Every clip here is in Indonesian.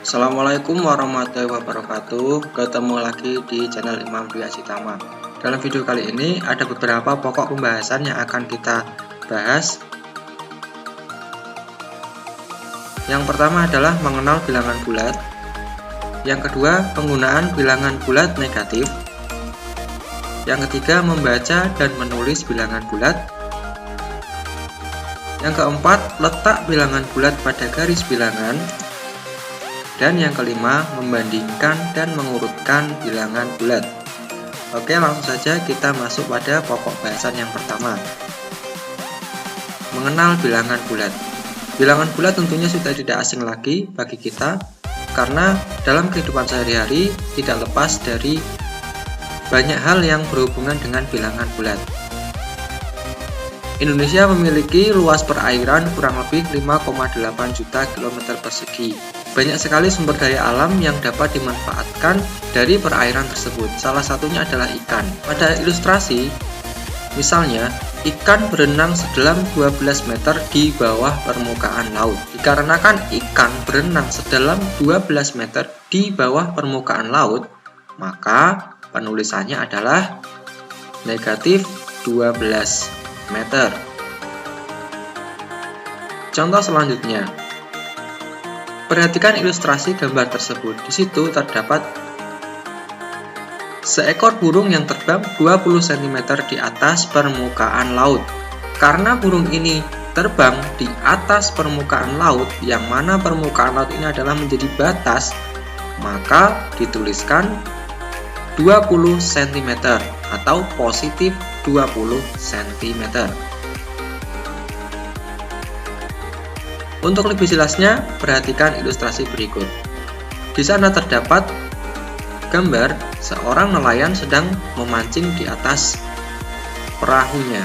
Assalamualaikum warahmatullahi wabarakatuh. Ketemu lagi di channel Imam Dwi Asitama. Dalam video kali ini ada beberapa pokok pembahasan yang akan kita bahas. Yang pertama adalah mengenal bilangan bulat. Yang kedua, penggunaan bilangan bulat negatif. Yang ketiga, membaca dan menulis bilangan bulat. Yang keempat, letak bilangan bulat pada garis bilangan. Dan yang kelima, membandingkan dan mengurutkan bilangan bulat. Oke, langsung saja kita masuk pada pokok bahasan yang pertama. Mengenal bilangan bulat. Bilangan bulat tentunya sudah tidak asing lagi bagi kita, karena dalam kehidupan sehari-hari tidak lepas dari banyak hal yang berhubungan dengan bilangan bulat. Indonesia memiliki luas perairan kurang lebih 5,8 juta km persegi. Banyak sekali sumber daya alam yang dapat dimanfaatkan dari perairan tersebut. Salah satunya adalah ikan. Pada ilustrasi, misalnya, ikan berenang sedalam 12 meter di bawah permukaan laut. Dikarenakan ikan berenang sedalam 12 meter di bawah permukaan laut, maka penulisannya adalah negatif 12 meter. Contoh selanjutnya. Perhatikan ilustrasi gambar tersebut. Di situ terdapat seekor burung yang terbang 20 cm di atas permukaan laut. Karena burung ini terbang di atas permukaan laut, yang mana permukaan laut ini adalah menjadi batas, maka dituliskan 20 cm atau positif 20 cm. Untuk lebih jelasnya, perhatikan ilustrasi berikut. Di sana terdapat gambar seorang nelayan sedang memancing di atas perahunya.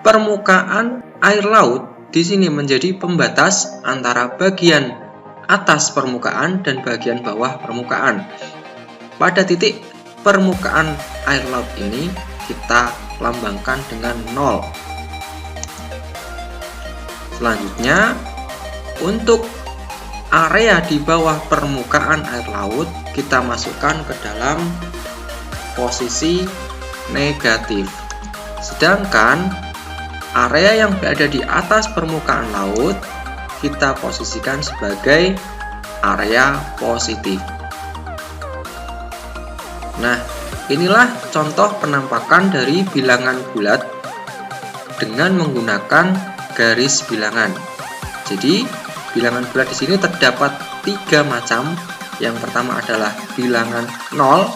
Permukaan air laut di sini menjadi pembatas antara bagian atas permukaan dan bagian bawah permukaan. Pada titik permukaan air laut ini kita lambangkan dengan 0. Selanjutnya, untuk area di bawah permukaan air laut kita masukkan ke dalam posisi negatif. Sedangkan area yang berada di atas permukaan laut kita posisikan sebagai area positif. Nah, inilah contoh penampakan dari bilangan bulat dengan menggunakan garis bilangan. Jadi, bilangan bulat di sini terdapat 3 macam. Yang pertama adalah bilangan 0.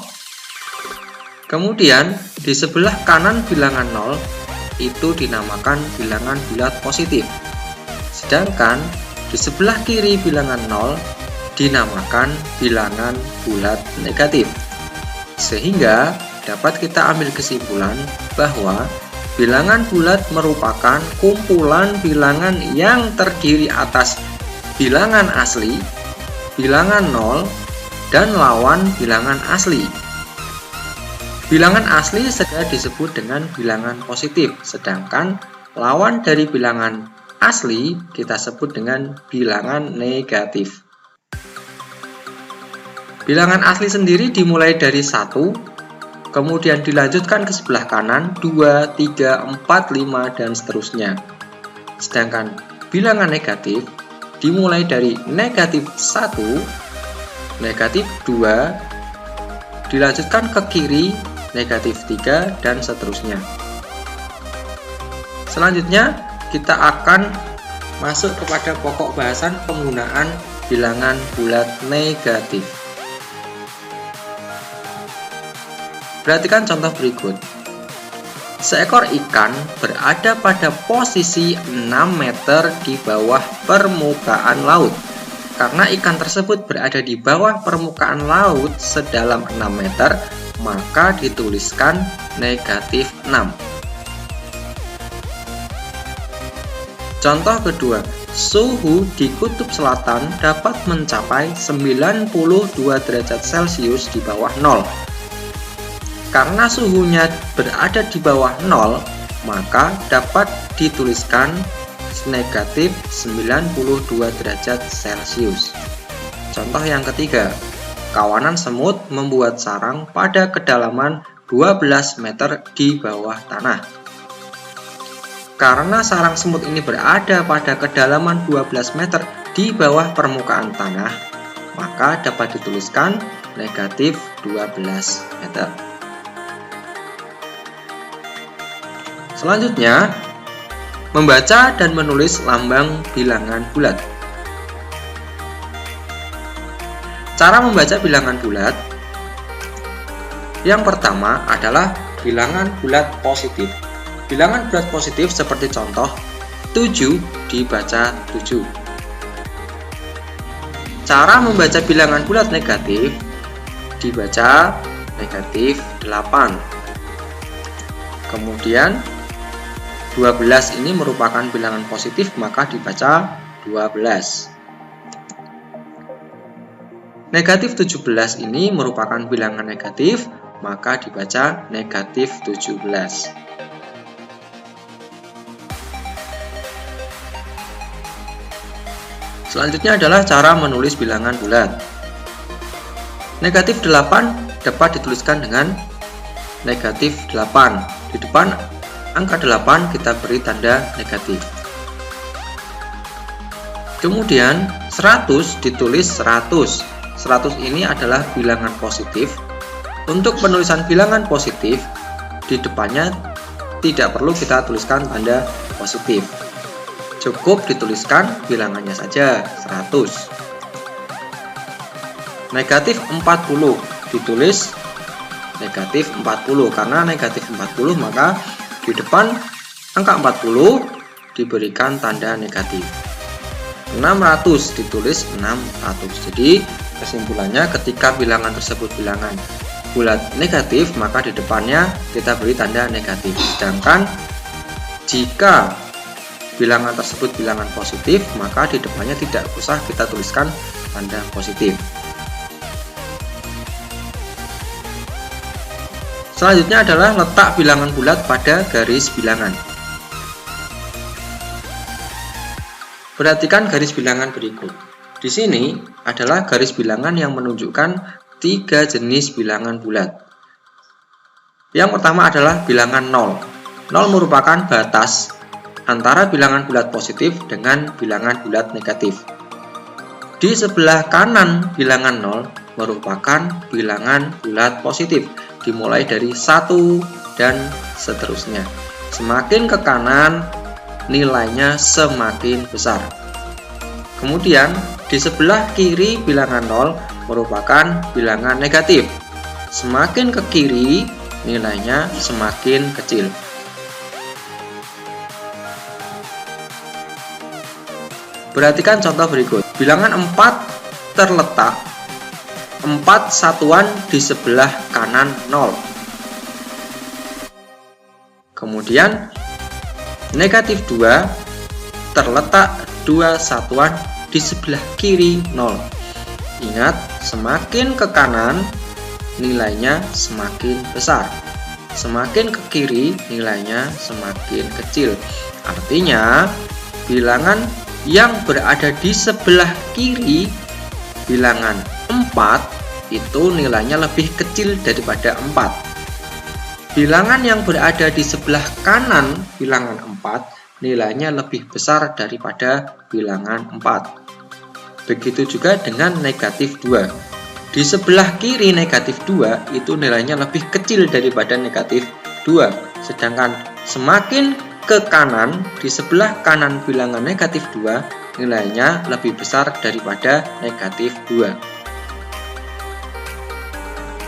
Kemudian, di sebelah kanan bilangan 0 itu dinamakan bilangan bulat positif. Sedangkan di sebelah kiri bilangan 0 dinamakan bilangan bulat negatif. Sehingga dapat kita ambil kesimpulan bahwa bilangan bulat merupakan kumpulan bilangan yang terdiri atas bilangan asli, bilangan 0, dan lawan bilangan asli. Bilangan asli juga disebut dengan bilangan positif, sedangkan lawan dari bilangan asli kita sebut dengan bilangan negatif. Bilangan asli sendiri dimulai dari 1, kemudian dilanjutkan ke sebelah kanan 2, 3, 4, 5, dan seterusnya. Sedangkan bilangan negatif dimulai dari negatif 1, negatif 2, dilanjutkan ke kiri negatif 3, dan seterusnya. Selanjutnya kita akan masuk kepada pokok bahasan penggunaan bilangan bulat negatif. Perhatikan contoh berikut. Seekor ikan berada pada posisi 6 meter di bawah permukaan laut. Karena ikan tersebut berada di bawah permukaan laut sedalam 6 meter, maka dituliskan negatif 6. Contoh kedua, suhu di kutub selatan dapat mencapai 92 derajat Celcius di bawah 0. Karena suhunya berada di bawah 0, maka dapat dituliskan negatif 92 derajat Celcius. Contoh yang ketiga, kawanan semut membuat sarang pada kedalaman 12 meter di bawah tanah. Karena sarang semut ini berada pada kedalaman 12 meter di bawah permukaan tanah, maka dapat dituliskan negatif 12 meter. Selanjutnya, membaca dan menulis lambang bilangan bulat. Cara membaca bilangan bulat, yang pertama adalah bilangan bulat positif. Bilangan bulat positif seperti contoh 7 dibaca 7. Cara membaca bilangan bulat negatif, dibaca negatif 8. Kemudian 12 ini merupakan bilangan positif, maka dibaca 12. Negatif 17 ini merupakan bilangan negatif, maka dibaca negatif 17. Selanjutnya adalah cara menulis bilangan bulat. Negatif 8 dapat dituliskan dengan negatif 8. Di depan angka 8 kita beri tanda negatif. Kemudian 100 ditulis 100. 100 ini adalah bilangan positif. Untuk penulisan bilangan positif, di depannya tidak perlu kita tuliskan tanda positif. Cukup dituliskan bilangannya saja, 100. Negatif 40 ditulis negatif 40. Karena negatif 40, maka di depan angka 40 diberikan tanda negatif. 600 ditulis 600. Jadi kesimpulannya, ketika bilangan tersebut bilangan bulat negatif, maka di depannya kita beri tanda negatif. Sedangkan jika bilangan tersebut bilangan positif, maka di depannya tidak usah kita tuliskan tanda positif. Selanjutnya adalah letak bilangan bulat pada garis bilangan. Perhatikan garis bilangan berikut. Di sini adalah garis bilangan yang menunjukkan 3 jenis bilangan bulat. Yang pertama adalah bilangan 0. 0 merupakan batas antara bilangan bulat positif dengan bilangan bulat negatif. Di sebelah kanan bilangan 0 merupakan bilangan bulat positif, dimulai dari 1 dan seterusnya. Semakin ke kanan, nilainya semakin besar. Kemudian, di sebelah kiri bilangan 0 merupakan bilangan negatif. Semakin ke kiri, nilainya semakin kecil. Perhatikan contoh berikut. Bilangan 4 terletak 4 satuan di sebelah kanan 0. Kemudian negatif 2 terletak 2 satuan di sebelah kiri 0. Ingat, semakin ke kanan nilainya semakin besar. Semakin ke kiri nilainya semakin kecil. Artinya, bilangan yang berada di sebelah kiri bilangan 4 itu nilainya lebih kecil daripada 4. Bilangan yang berada di sebelah kanan bilangan 4 nilainya lebih besar daripada bilangan 4. Begitu juga dengan negatif 2. Di sebelah kiri negatif 2 itu nilainya lebih kecil daripada negatif 2. Sedangkan semakin ke kanan, di sebelah kanan bilangan negatif 2 nilainya lebih besar daripada negatif 2.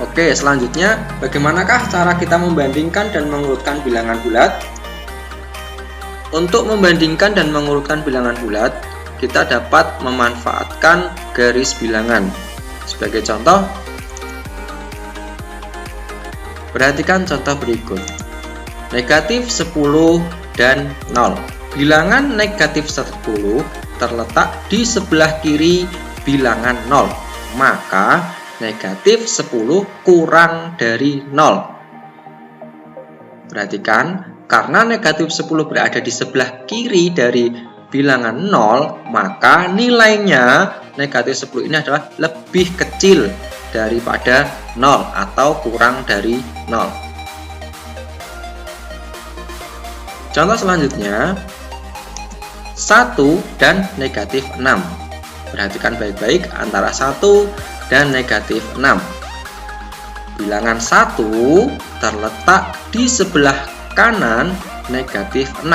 Oke, selanjutnya bagaimanakah cara kita membandingkan dan mengurutkan bilangan bulat? Untuk membandingkan dan mengurutkan bilangan bulat, kita dapat memanfaatkan garis bilangan. Sebagai contoh, perhatikan contoh berikut. Negatif 10 dan 0. Bilangan negatif 10 terletak di sebelah kiri bilangan 0. Maka negatif 10 kurang dari 0. Perhatikan, karena negatif 10 berada di sebelah kiri dari bilangan 0, maka nilainya negatif 10 ini adalah lebih kecil daripada 0 atau kurang dari 0. Contoh selanjutnya 1 dan negatif 6. Perhatikan baik-baik antara 1 dan negatif 6. Bilangan 1 terletak di sebelah kanan negatif 6.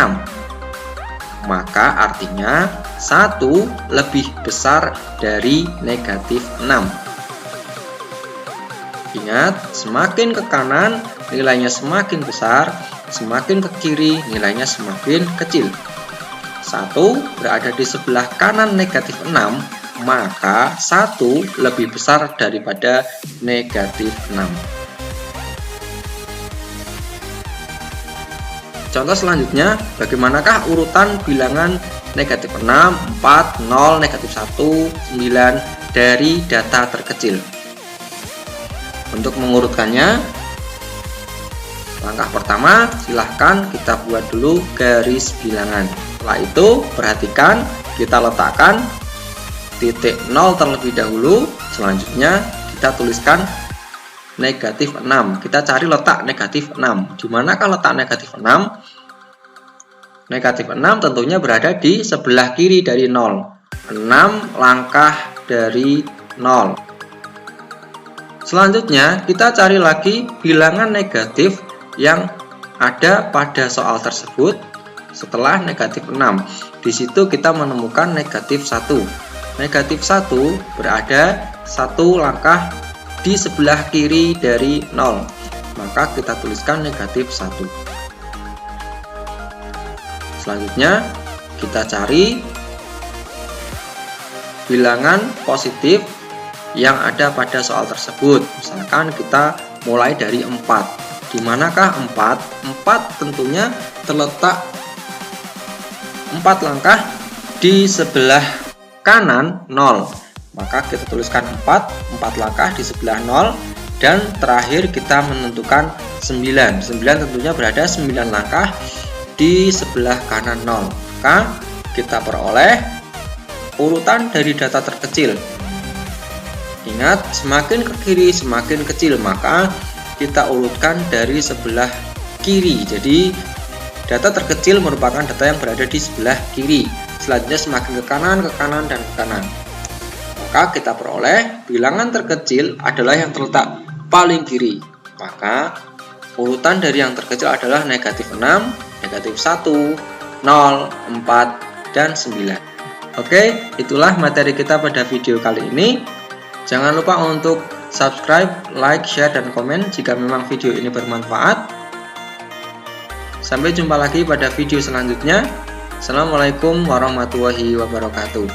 Maka artinya 1 lebih besar dari negatif 6. Ingat, semakin ke kanan nilainya semakin besar, semakin ke kiri nilainya semakin kecil. 1 berada di sebelah kanan negatif 6, maka 1 lebih besar daripada negatif 6. Contoh selanjutnya, bagaimanakah urutan bilangan negatif 6, 4, 0, negatif 1, 9 dari data terkecil? Untuk mengurutkannya, langkah pertama silahkan kita buat dulu garis bilangan. Setelah itu perhatikan kita letakkan titik 0 terlebih dahulu. Selanjutnya kita tuliskan negatif 6. Kita cari letak negatif 6. Di manakah letak negatif 6? Negatif 6 tentunya berada di sebelah kiri dari 0. 6 langkah dari 0. Selanjutnya kita cari lagi bilangan negatif yang ada pada soal tersebut setelah negatif 6. Di situ kita menemukan negatif 1. Negatif 1 berada 1 langkah di sebelah kiri dari 0. Maka kita tuliskan negatif 1. Selanjutnya kita cari bilangan positif yang ada pada soal tersebut. Misalkan kita mulai dari 4. Di manakah 4? 4 tentunya terletak 4 langkah di sebelah kanan 0. Maka kita tuliskan 4 langkah di sebelah 0, dan terakhir kita menentukan 9. 9 tentunya berada 9 langkah di sebelah kanan 0. Maka kita peroleh urutan dari data terkecil. Ingat, semakin ke kiri semakin kecil, maka kita urutkan dari sebelah kiri. Jadi data terkecil merupakan data yang berada di sebelah kiri. Selanjutnya semakin ke kanan, dan ke kanan. Maka kita peroleh bilangan terkecil adalah yang terletak paling kiri. Maka urutan dari yang terkecil adalah negatif 6, negatif 1, 0, 4, dan 9. Oke, itulah materi kita pada video kali ini. Jangan lupa untuk subscribe, like, share, dan komen jika memang video ini bermanfaat. Sampai jumpa lagi pada video selanjutnya. Assalamualaikum warahmatullahi wabarakatuh.